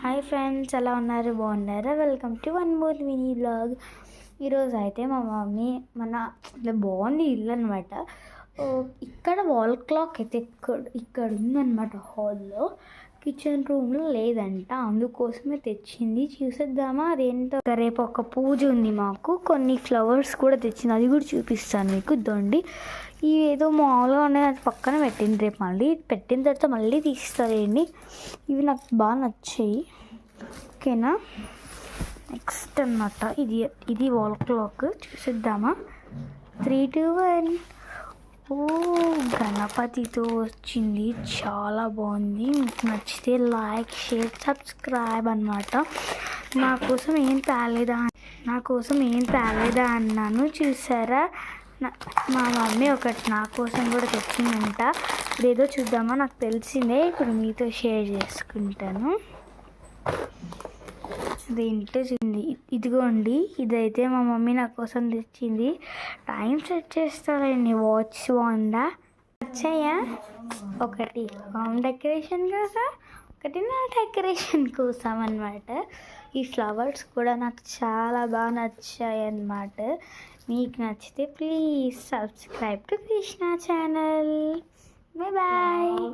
Hi friends, ఎలా ఉన్నారు? బాగున్నారా? Welcome to one more mini blog. ఈరోజు అయితే మా మమ్మీ ఇట్లా బాగుంది ఇల్లు అనమాట. ఇక్కడ వాల్ క్లాక్ అయితే ఇక్కడ ఉందన్నమాట. హాల్లో కిచెన్ రూమ్లో లేదంట, అందుకోసమే తెచ్చింది. చూసేద్దామా అదేంటో. రేపు ఒక పూజ ఉంది మాకు, కొన్ని ఫ్లవర్స్ కూడా తెచ్చింది, అది కూడా చూపిస్తాను మీకు. దొండి ఇవి ఏదో మామూలుగా ఉన్నాయి, అది పక్కన పెట్టింది. రేపు మళ్ళీ పెట్టిన తర్వాత మళ్ళీ తీస్తారండి. ఇవి నాకు బాగా నచ్చాయి. ఓకేనా, నెక్స్ట్ అన్నమాట ఇది వాల్ క్లాక్. చూసేద్దామా? 3, 2, 1. గణపతితో వచ్చింది, చాలా బాగుంది. మీకు నచ్చితే లైక్, షేర్, సబ్స్క్రైబ్ అన్నమాట. నా కోసం ఏం తేలేదా అన్నాను, చూసారా? మా మమ్మీ ఒకటి నా కోసం కూడా తెచ్చిందంట. ఇదేదో చూద్దామా, నాకు తెలిసిందే, ఇప్పుడు మీతో షేర్ చేసుకుంటాను. అదేంటో చూడండి, ఇదిగోండి. ఇదైతే మా మమ్మీ నా కోసం తెచ్చింది. టైం సెట్ చేస్తారండి, వాచ్ బాగుందా? వచ్చాయా? ఒకటి హోమ్ డెకరేషన్ కోసం, ఒకటి నా డెకరేషన్ కోసం అన్నమాట. ఈ ఫ్లవర్స్ కూడా నాకు చాలా బాగా నచ్చాయి అన్నమాట. మీకు నచ్చితే please subscribe to Krishna channel. Bye bye.